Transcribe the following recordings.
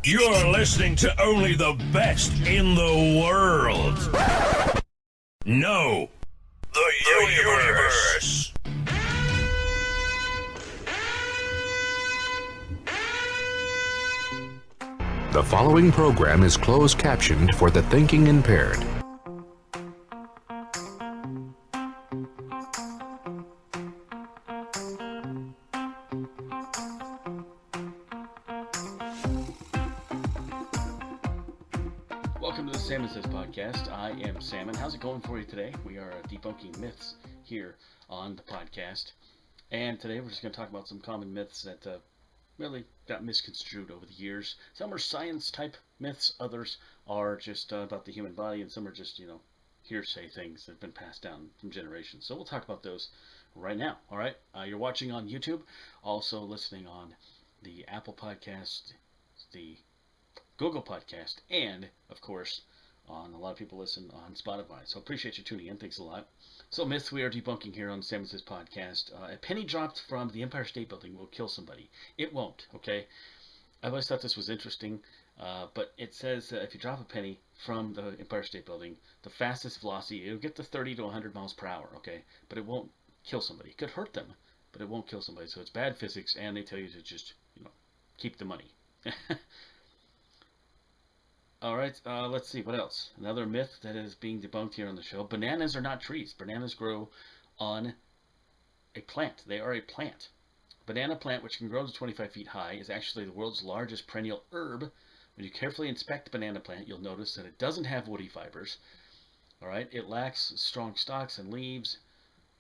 You're listening to only the best in the world. No, the universe. The following program is closed captioned for the thinking impaired. Welcome to the Salmon Says podcast. I am Salmon. How's it going for you today? We are debunking myths here on the podcast. And today we're just going to talk about some common myths that really got misconstrued over the years. Some are science type myths, others are just about the human body, and some are just, hearsay things that have been passed down from generations. So we'll talk about those right now. All right. You're watching on YouTube, also listening on the Apple Podcast, the Google Podcast, and of course on a lot of people listen on Spotify. So appreciate you tuning in. Thanks a lot. So myths we are debunking here on Salmon Says podcast. A penny dropped from the Empire State Building will kill somebody. It won't. Okay. I've always thought this was interesting, but it says if you drop a penny from the Empire State Building, the fastest velocity, it'll get to 30 to 100 miles per hour. Okay, but it won't kill somebody. It could hurt them, but it won't kill somebody. So it's bad physics, and they tell you to just keep the money. All right, let's see, what else? Another myth that is being debunked here on the show. Bananas are not trees. Bananas grow on a plant. They are a plant. Banana plant, which can grow to 25 feet high, is actually the world's largest perennial herb. When you carefully inspect the banana plant, you'll notice that it doesn't have woody fibers. All right, it lacks strong stalks and leaves,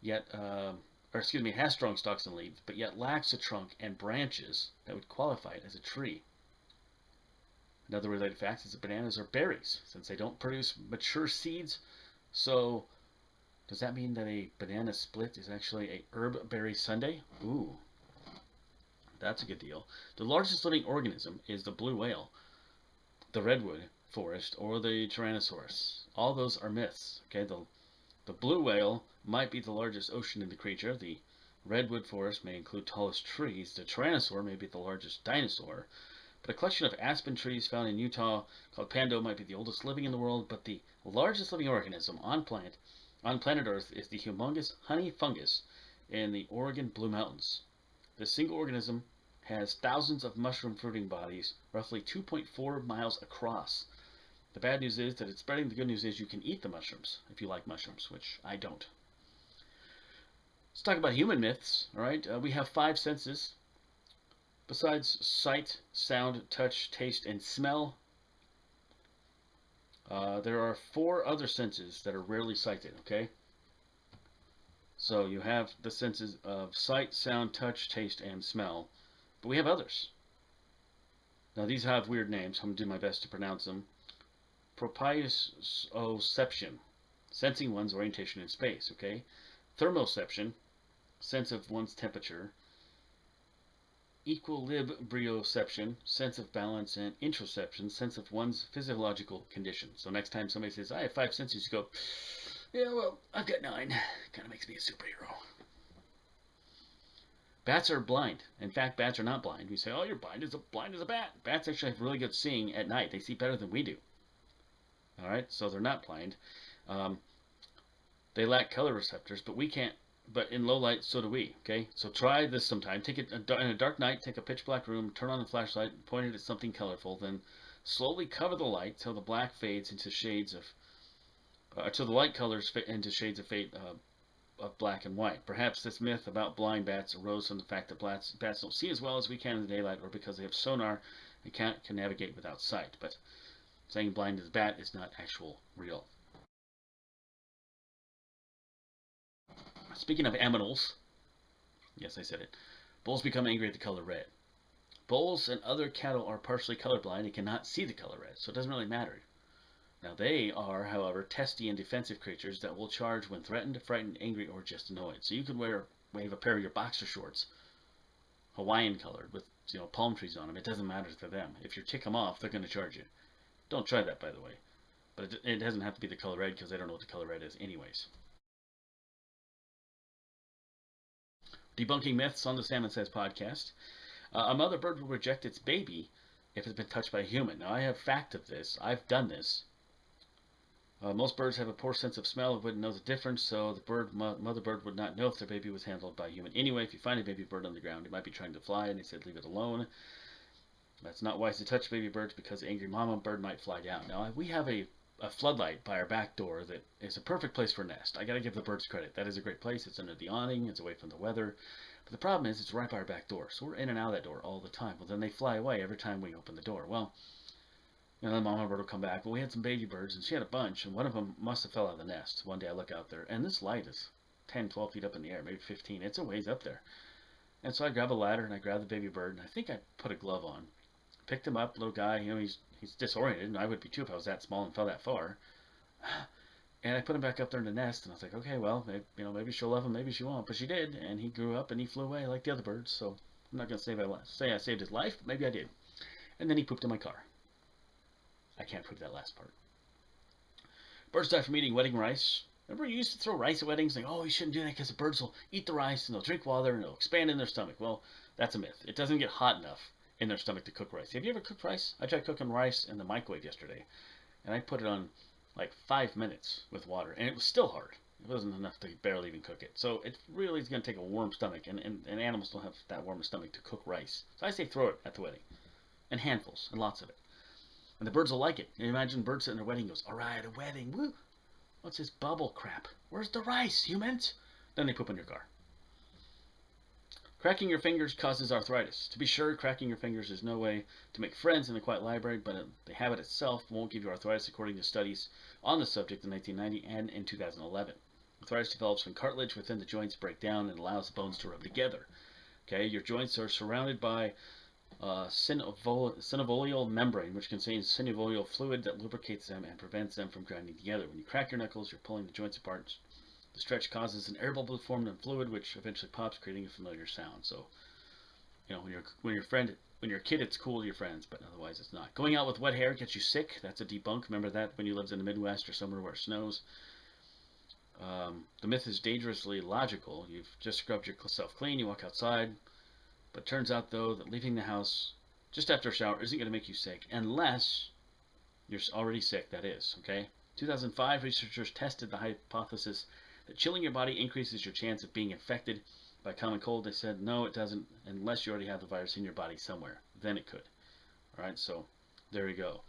it has strong stalks and leaves, but yet lacks a trunk and branches that would qualify it as a tree. Another related fact is that bananas are berries, since they don't produce mature seeds. So, does that mean that a banana split is actually a herb berry sundae? Ooh, that's a good deal. The largest living organism is the blue whale, the redwood forest, or the Tyrannosaurus. All those are myths. Okay, the blue whale might be the largest ocean-living creature. The redwood forest may include tallest trees. The Tyrannosaur may be the largest dinosaur. But a collection of aspen trees found in Utah called Pando might be the oldest living in the world, but the largest living organism on planet Earth is the humongous honey fungus in the Oregon Blue Mountains. This single organism has thousands of mushroom fruiting bodies, roughly 2.4 miles across. The bad news is that it's spreading. The good news is you can eat the mushrooms if you like mushrooms, which I don't. Let's talk about human myths. All right, we have 5 senses. Besides sight, sound, touch, taste, and smell, there are 4 other senses that are rarely cited, okay? So you have the senses of sight, sound, touch, taste, and smell, but we have others. Now these have weird names. I'm going to do my best to pronounce them. Proprioception, sensing one's orientation in space, okay? Thermoception, sense of one's temperature. Equilibrioception, sense of balance, and interoception, sense of one's physiological condition. So next time somebody says, I have 5 senses, you go, yeah, well, I've got 9. Kind of makes me a superhero. Bats are blind. In fact, bats are not blind. We say, oh, you're blind as a bat. Bats actually have really good seeing at night. They see better than we do. All right, so they're not blind. They lack color receptors, but we can't. But in low light, so do we, okay? So try this sometime. Take it in a dark night, take a pitch black room, turn on the flashlight, point it at something colorful, then slowly cover the light till the black fades into shades of, till the light colors fit into shades of black and white. Perhaps this myth about blind bats arose from the fact that bats don't see as well as we can in the daylight, or because they have sonar and can navigate without sight. But saying blind as a bat is not real. Speaking of aminals, yes, I said it, bulls become angry at the color red. Bulls and other cattle are partially colorblind and cannot see the color red, so it doesn't really matter. Now they are, however, testy and defensive creatures that will charge when threatened, frightened, angry, or just annoyed. So you could wave a pair of your boxer shorts, Hawaiian colored, with palm trees on them. It doesn't matter to them. If you tick them off, they're going to charge you. Don't try that, by the way. But it doesn't have to be the color red, because they don't know what the color red is anyways. Debunking myths on the Salmon Says podcast. A mother bird will reject its baby if it's been touched by a human. Now, I have fact of this. I've done this. Most birds have a poor sense of smell and wouldn't know the difference, so the mother bird would not know if their baby was handled by a human. Anyway, if you find a baby bird on the ground, it might be trying to fly, and they said leave it alone. That's not wise to touch baby birds because the angry mama bird might fly down. Now, we have a floodlight by our back door that is a perfect place for a nest. I gotta give the birds credit. That is a great place. It's under the awning. It's away from the weather. But the problem is it's right by our back door. So we're in and out of that door all the time. Well, then they fly away every time we open the door. Well, the mama bird will come back. But we had some baby birds, and she had a bunch, and one of them must have fell out of the nest. One day I look out there, and this light is 10, 12 feet up in the air, maybe 15. It's a ways up there. And so I grab a ladder, and I grab the baby bird, and I think I put a glove on. Picked him up, little guy, he's disoriented, and I would be too if I was that small and fell that far. And I put him back up there in the nest, and I was like, okay, well, maybe she'll love him, maybe she won't. But she did, and he grew up, and he flew away like the other birds, so I'm not going to say I saved his life, but maybe I did. And then he pooped in my car. I can't prove that last part. Birds die from eating wedding rice. Remember you used to throw rice at weddings, like, oh, you shouldn't do that because the birds will eat the rice, and they'll drink water, and it'll expand in their stomach. Well, that's a myth. It doesn't get hot enough in their stomach to cook rice. Have you ever cooked rice? I tried cooking rice in the microwave yesterday, and I put it on like 5 minutes with water, and it was still hard. It wasn't enough to barely even cook it. So it really is going to take a warm stomach, and animals don't have that warm a stomach to cook rice. So I say throw it at the wedding, and handfuls, and lots of it. And the birds will like it. And imagine birds sitting at a wedding goes, all right, a wedding, woo. What's this bubble crap? Where's the rice, humans? Then they poop in your car. Cracking your fingers causes arthritis. To be sure, cracking your fingers is no way to make friends in a quiet library, but the habit itself won't give you arthritis according to studies on the subject in 1990 and in 2011. Arthritis develops when cartilage within the joints break down and allows the bones to rub together. Okay, your joints are surrounded by synovial membrane, which contains synovial fluid that lubricates them and prevents them from grinding together. When you crack your knuckles, you're pulling the joints apart. The stretch causes an air bubble to form in fluid, which eventually pops, creating a familiar sound. So, when you're a kid, it's cool to your friends, but otherwise it's not. Going out with wet hair gets you sick. That's a debunk. Remember that when you lived in the Midwest or somewhere where it snows. The myth is dangerously logical. You've just scrubbed yourself clean, you walk outside, but it turns out, though, that leaving the house just after a shower isn't going to make you sick, unless you're already sick, that is, okay? 2005, researchers tested the hypothesis that chilling your body increases your chance of being infected by common cold. They said, no, it doesn't, unless you already have the virus in your body somewhere. Then it could. All right, so there you go.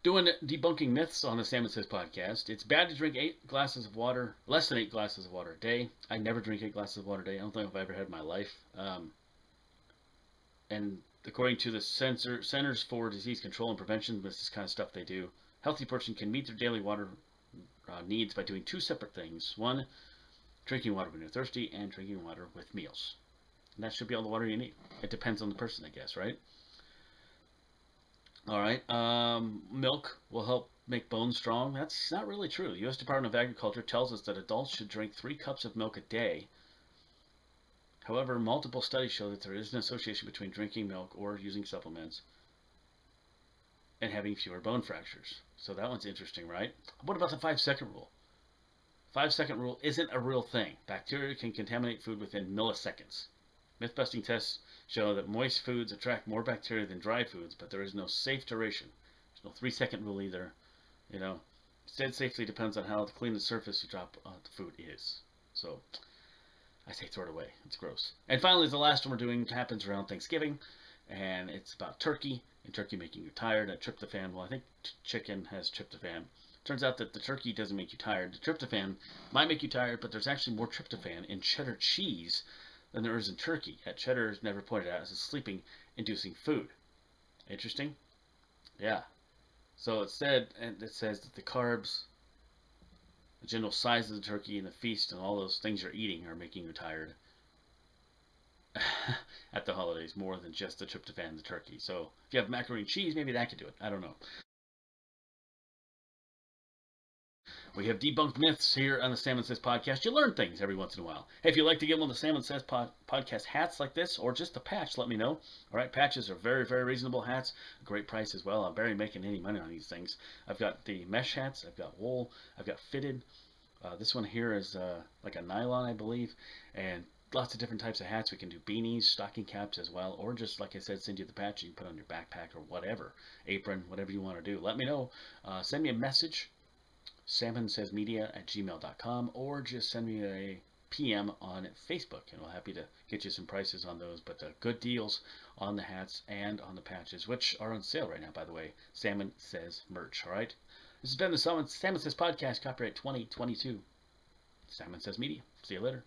Doing debunking myths on the Salmon Says podcast. It's bad to drink less than 8 glasses of water a day. I never drink 8 glasses of water a day. I don't think I've ever had in my life. And according to the Centers for Disease Control and Prevention, this is kind of stuff they do. Healthy person can meet their daily water needs by doing 2 separate things. 1, drinking water when you're thirsty, and drinking water with meals. And that should be all the water you need. It depends on the person, I guess, right? All right. Milk will help make bones strong. That's not really true. The U.S. Department of Agriculture tells us that adults should drink 3 cups of milk a day. However, multiple studies show that there is an association between drinking milk or using supplements and having fewer bone fractures. So that one's interesting, right? What about the 5-second rule? 5-second rule isn't a real thing. Bacteria can contaminate food within milliseconds. Myth-busting tests show that moist foods attract more bacteria than dry foods, but there is no safe duration. There's no 3-second rule either. Instead, safety depends on how clean the surface you drop the food is. So I say throw it away. It's gross. And finally, the last one we're doing happens around Thanksgiving, and it's about turkey, and turkey making you tired. Tryptophan, well, I think chicken has tryptophan. Turns out that the turkey doesn't make you tired. The tryptophan might make you tired, but there's actually more tryptophan in cheddar cheese than there is in turkey. Yet cheddar is never pointed out as a sleeping-inducing food. Interesting? Yeah. So it says that the carbs, the general size of the turkey and the feast and all those things you're eating are making you tired at the holidays more than just the tryptophan in the turkey. So if you have macaroni and cheese, maybe that could do it. I don't know. We have debunked myths here on the Salmon Says podcast. You learn things every once in a while. Hey, if you'd like to get one of the Salmon Says podcast hats like this, or just a patch, let me know. All right, patches are very, very reasonable hats. Great price as well. I'm barely making any money on these things. I've got the mesh hats. I've got wool. I've got fitted. This one here is like a nylon, I believe. And lots of different types of hats. We can do beanies, stocking caps as well, or just, like I said, send you the patch you can put on your backpack or whatever, apron, whatever you want to do. Let me know. Send me a message, salmonsaysmedia@gmail.com, or just send me a PM on Facebook, and we'll happy to get you some prices on those. But good deals on the hats and on the patches, which are on sale right now, by the way. Salmon Says merch. All right. This has been the Salmon Says podcast, copyright 2022. Salmon Says Media. See you later.